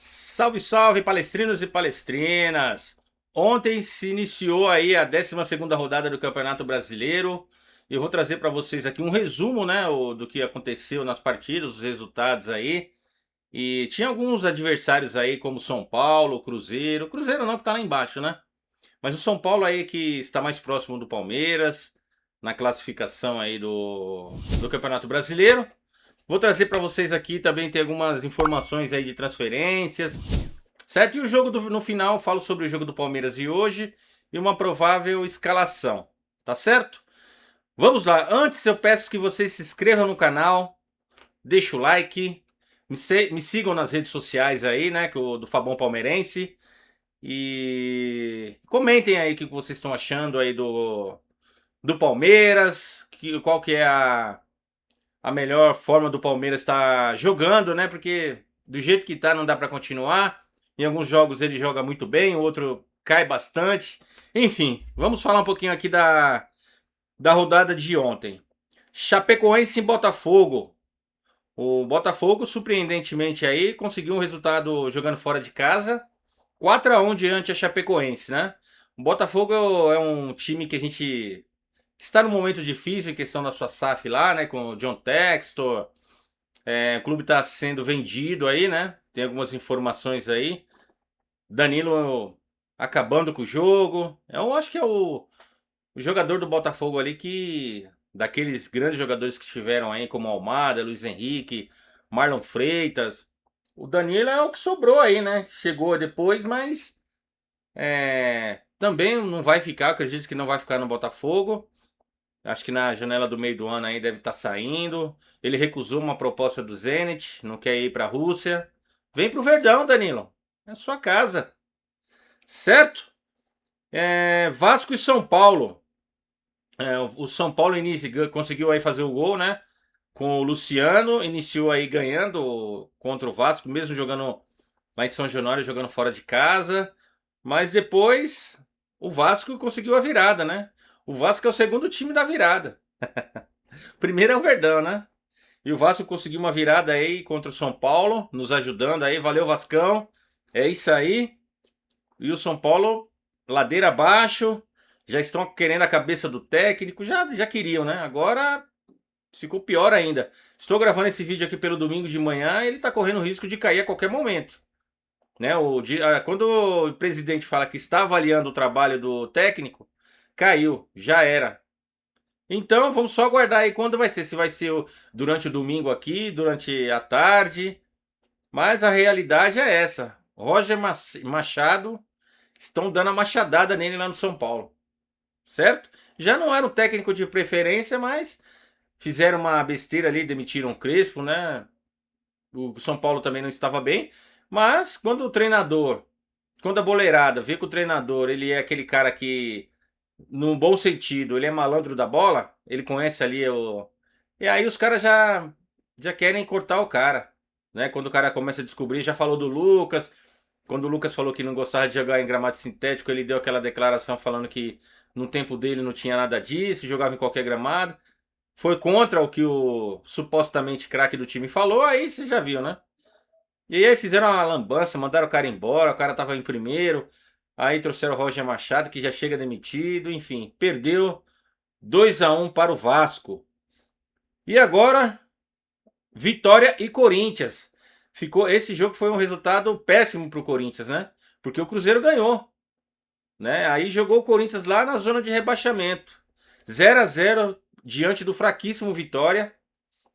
Salve, salve, palestrinos e palestrinas! Ontem se iniciou aí a 12ª rodada do Campeonato Brasileiro. Eu vou trazer para vocês aqui um resumo, né, do que aconteceu nas partidas, os resultados aí. E tinha alguns adversários aí, como São Paulo, Cruzeiro. Cruzeiro não, que tá lá embaixo, né? Mas o São Paulo aí que está mais próximo do Palmeiras, na classificação aí do Campeonato Brasileiro. Vou trazer para vocês aqui também tem algumas informações aí de transferências, certo? E o jogo no final, falo sobre o jogo do Palmeiras de hoje e uma provável escalação, tá certo? Vamos lá. Antes eu peço que vocês se inscrevam no canal, deixem o like, me sigam nas redes sociais aí, né, do Fabão Palmeirense e comentem aí o que vocês estão achando aí do Palmeiras, qual que é a melhor forma do Palmeiras estar jogando, né? Porque do jeito que tá não dá para continuar. Em alguns jogos ele joga muito bem, o outro cai bastante. Enfim, vamos falar um pouquinho aqui da rodada de ontem. Chapecoense em Botafogo. O Botafogo, surpreendentemente aí, conseguiu um resultado jogando fora de casa. 4-1 diante a Chapecoense, né? O Botafogo é um time que a gente está num momento difícil em questão da sua SAF lá, né? Com o John Textor. O clube está sendo vendido aí, né? Tem algumas informações aí. Danilo acabando com o jogo. Eu acho que é o jogador do Botafogo ali que. Daqueles grandes jogadores que tiveram aí, como Almada, Luiz Henrique, Marlon Freitas. O Danilo é o que sobrou aí, né? Chegou depois, mas também não vai ficar. Acredito que não vai ficar no Botafogo. Acho que na janela do meio do ano aí deve estar saindo. Ele recusou uma proposta do Zenit, não quer ir para a Rússia. Vem pro Verdão, Danilo. É sua casa. Certo? Vasco e São Paulo. O São Paulo conseguiu aí fazer o gol, né? Com o Luciano, iniciou aí ganhando contra o Vasco, mesmo jogando lá em São Januário, jogando fora de casa. Mas depois o Vasco conseguiu a virada, né? O Vasco é o segundo time da virada. Primeiro é o Verdão, né? E o Vasco conseguiu uma virada aí contra o São Paulo, nos ajudando aí. Valeu, Vascão. É isso aí. E o São Paulo, ladeira abaixo. Já estão querendo a cabeça do técnico. Já queriam, né? Agora ficou pior ainda. Estou gravando esse vídeo aqui pelo domingo de manhã. Ele está correndo risco de cair a qualquer momento. Né? Quando o presidente fala que está avaliando o trabalho do técnico, caiu. Já era. Então vamos só aguardar aí quando vai ser. Se vai ser durante o domingo aqui, durante a tarde. Mas a realidade é essa. Roger Machado estão dando a machadada nele lá no São Paulo. Certo? Já não era um técnico de preferência, mas fizeram uma besteira ali, demitiram o Crespo, né? O São Paulo também não estava bem. Mas quando a boleirada vê que o treinador ele é aquele cara que num bom sentido, ele é malandro da bola, ele conhece ali o. E aí os caras já querem cortar o cara. Né? Quando o cara começa a descobrir, já falou do Lucas. Quando o Lucas falou que não gostava de jogar em gramado sintético, ele deu aquela declaração falando que no tempo dele não tinha nada disso, jogava em qualquer gramado. Foi contra o que o supostamente craque do time falou, aí você já viu, né? E aí fizeram uma lambança, mandaram o cara embora, o cara tava em primeiro. Aí trouxeram o Roger Machado, que já chega demitido, enfim, perdeu 2-1 para o Vasco. E agora, Vitória e Corinthians. Esse jogo foi um resultado péssimo para o Corinthians, né? Porque o Cruzeiro ganhou, né? Aí jogou o Corinthians lá na zona de rebaixamento. 0-0 diante do fraquíssimo Vitória.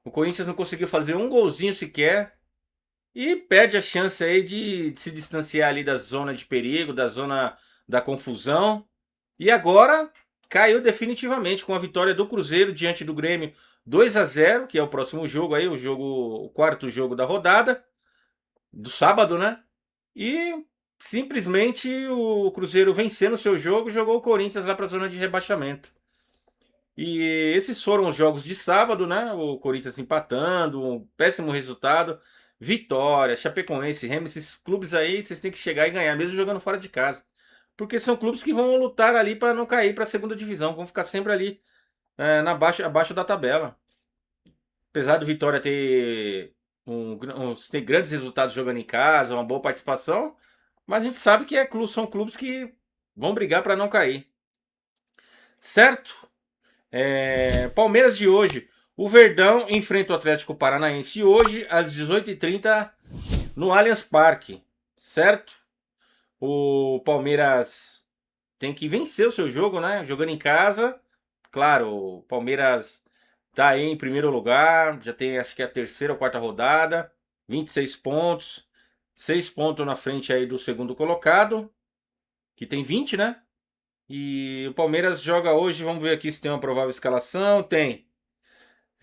O Corinthians não conseguiu fazer um golzinho sequer. E perde a chance aí de se distanciar ali da zona de perigo, da zona da confusão. E agora caiu definitivamente com a vitória do Cruzeiro diante do Grêmio 2-0, que é o próximo jogo aí, o quarto jogo da rodada, do sábado, né? E simplesmente o Cruzeiro vencendo o seu jogo, jogou o Corinthians lá para a zona de rebaixamento. E esses foram os jogos de sábado, né? O Corinthians empatando, um péssimo resultado. Vitória, Chapecoense, Remo, esses clubes aí, vocês têm que chegar e ganhar, mesmo jogando fora de casa. Porque são clubes que vão lutar ali para não cair para a segunda divisão, vão ficar sempre ali abaixo da tabela. Apesar do Vitória ter tem grandes resultados jogando em casa, uma boa participação, mas a gente sabe que são clubes que vão brigar para não cair. Certo? Palmeiras de hoje. O Verdão enfrenta o Atlético Paranaense hoje às 18h30 no Allianz Parque. Certo? O Palmeiras tem que vencer o seu jogo, né? Jogando em casa. Claro, o Palmeiras tá aí em primeiro lugar. Já tem, acho que a terceira ou quarta rodada. 26 pontos. 6 pontos na frente aí do segundo colocado. Que tem 20, né? E o Palmeiras joga hoje. Vamos ver aqui se tem uma provável escalação. Tem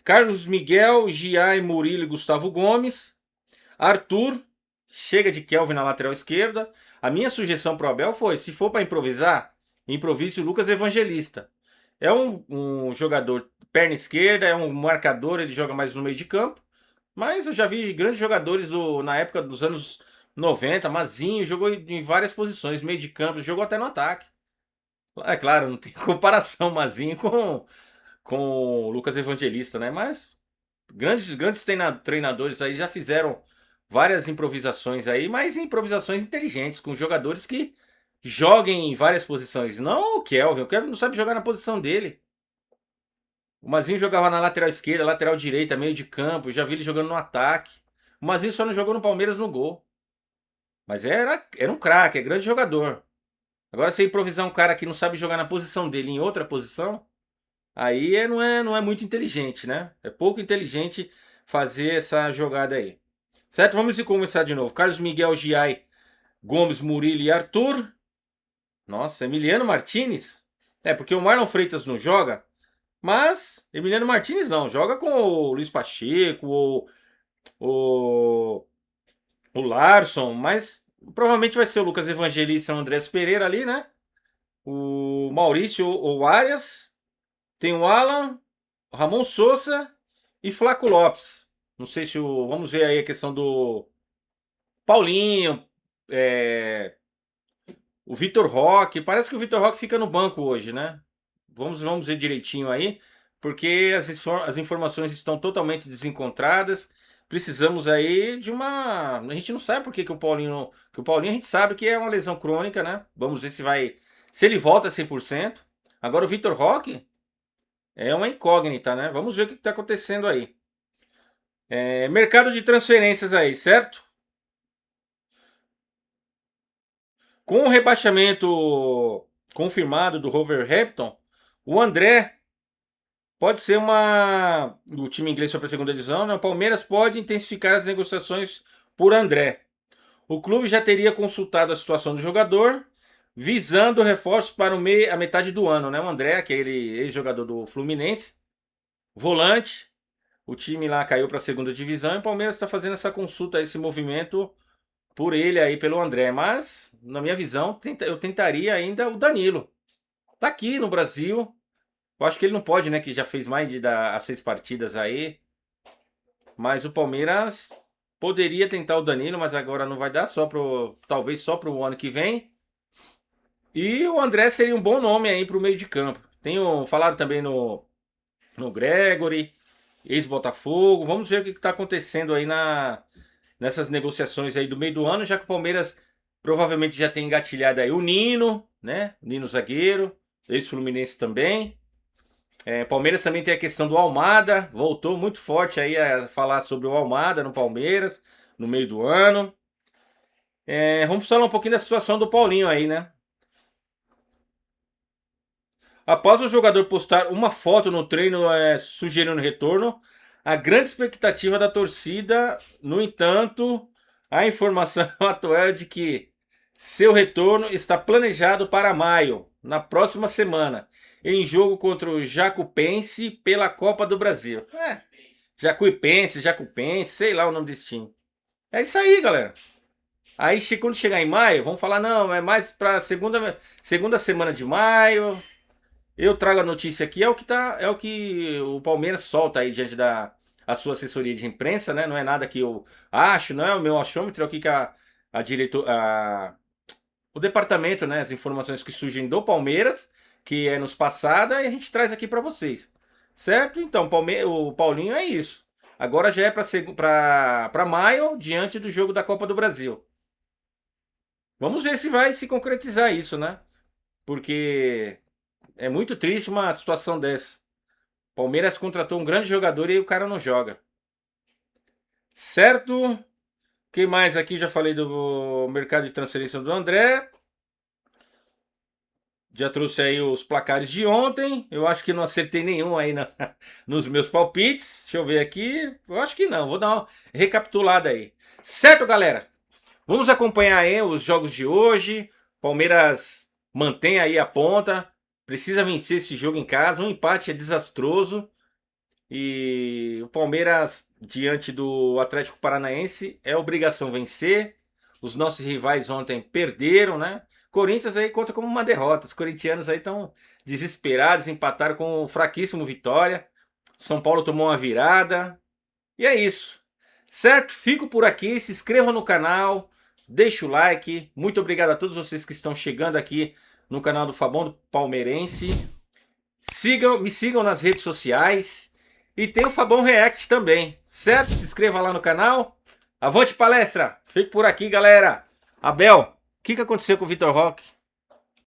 Carlos Miguel, Giai, Murilo e Gustavo Gomes. Arthur. Chega de Kelvin na lateral esquerda. A minha sugestão pro Abel foi, se for para improvisar, improvise o Lucas Evangelista. É um jogador perna esquerda, é um marcador, ele joga mais no meio de campo. Mas eu já vi grandes jogadores na época dos anos 90, Mazinho, jogou em várias posições, meio de campo, jogou até no ataque. É claro, não tem comparação Mazinho com o Lucas Evangelista, né? Mas grandes treinadores aí já fizeram várias improvisações aí, mas improvisações inteligentes, com jogadores que joguem em várias posições. Não o Kelvin não sabe jogar na posição dele. O Mazinho jogava na lateral esquerda, lateral direita, meio de campo, já vi ele jogando no ataque. O Mazinho só não jogou no Palmeiras no gol. Mas era um craque, é grande jogador. Agora, se improvisar um cara que não sabe jogar na posição dele em outra posição, aí não é muito inteligente, né? É pouco inteligente fazer essa jogada aí. Certo? Vamos começar de novo. Carlos Miguel, Giai, Gomes, Murilo e Arthur. Nossa, Emiliano Martinez? Porque o Marlon Freitas não joga, mas Emiliano Martinez não. Joga com o Luiz Pacheco, o, o Larson, mas provavelmente vai ser o Lucas Evangelista e o Andrés Pereira ali, né? O Maurício ou Arias. Tem o Alan, o Ramon Sousa e Flaco Lopes. Não sei se o. Vamos ver aí a questão do Paulinho, o Vitor Roque. Parece que o Vitor Roque fica no banco hoje, né? Vamos ver direitinho aí, porque as informações estão totalmente desencontradas. Precisamos aí de uma. A gente não sabe por que o Paulinho. Que o Paulinho a gente sabe que é uma lesão crônica, né? Vamos ver se vai. Se ele volta 100%. Agora o Vitor Roque é uma incógnita, né? Vamos ver o que está acontecendo aí. Mercado de transferências aí, certo? Com o rebaixamento confirmado do Wolverhampton, o André pode ser o time inglês foi para a segunda divisão, né? O Palmeiras pode intensificar as negociações por André. O clube já teria consultado a situação do jogador, visando reforços para a metade do ano, né? O André, aquele ex-jogador do Fluminense, volante. O time lá caiu para a segunda divisão e o Palmeiras está fazendo essa consulta, esse movimento por ele aí, pelo André. Mas, na minha visão, eu tentaria ainda o Danilo. Tá aqui no Brasil. Eu acho que ele não pode, né? Que já fez mais de 6 partidas aí. Mas o Palmeiras poderia tentar o Danilo, mas agora não vai dar. Talvez só pro ano que vem. E o André seria um bom nome aí pro meio de campo. Falaram também no Gregory, ex-Botafogo. Vamos ver o que está acontecendo aí nessas negociações aí do meio do ano, já que o Palmeiras provavelmente já tem engatilhado aí o Nino, né? Nino zagueiro, ex-Fluminense também. Palmeiras também tem a questão do Almada, voltou muito forte aí a falar sobre o Almada no Palmeiras, no meio do ano. Vamos falar um pouquinho da situação do Paulinho aí, né? Após o jogador postar uma foto no treino sugerindo retorno, a grande expectativa da torcida, no entanto, a informação atual é de que seu retorno está planejado para maio, na próxima semana, em jogo contra o Jacuipense pela Copa do Brasil. Jacuipense, sei lá o nome desse time. É isso aí, galera. Aí quando chegar em maio, vamos falar, não, é mais para segunda semana de maio. Eu trago a notícia aqui, é o que o Palmeiras solta aí diante da sua assessoria de imprensa, né? Não é nada que eu acho, não é o meu achômetro, é o que o departamento, né? As informações que surgem do Palmeiras, que é nos passada, e a gente traz aqui para vocês. Certo? Então, o Paulinho é isso. Agora já é para maio, diante do jogo da Copa do Brasil. Vamos ver se vai se concretizar isso, né? Porque é muito triste uma situação dessa. Palmeiras contratou um grande jogador e o cara não joga. Certo? O que mais aqui? Já falei do mercado de transferência do André. Já trouxe aí os placares de ontem. Eu acho que não acertei nenhum aí nos meus palpites. Deixa eu ver aqui. Eu acho que não. Vou dar uma recapitulada aí. Certo, galera? Vamos acompanhar aí os jogos de hoje. Palmeiras mantém aí a ponta. Precisa vencer esse jogo em casa. Um empate é desastroso. E o Palmeiras, diante do Atlético Paranaense, é obrigação vencer. Os nossos rivais ontem perderam, né? Corinthians aí conta como uma derrota. Os corintianos aí estão desesperados, empataram com o fraquíssimo Vitória. São Paulo tomou uma virada. E é isso. Certo? Fico por aqui. Se inscreva no canal. Deixa o like. Muito obrigado a todos vocês que estão chegando aqui no canal do Fabão do Palmeirense. Me sigam nas redes sociais. E tem o Fabão React também, certo? Se inscreva lá no canal. Avante palestra! Fique por aqui, galera. Abel, o que aconteceu com o Vitor Roque?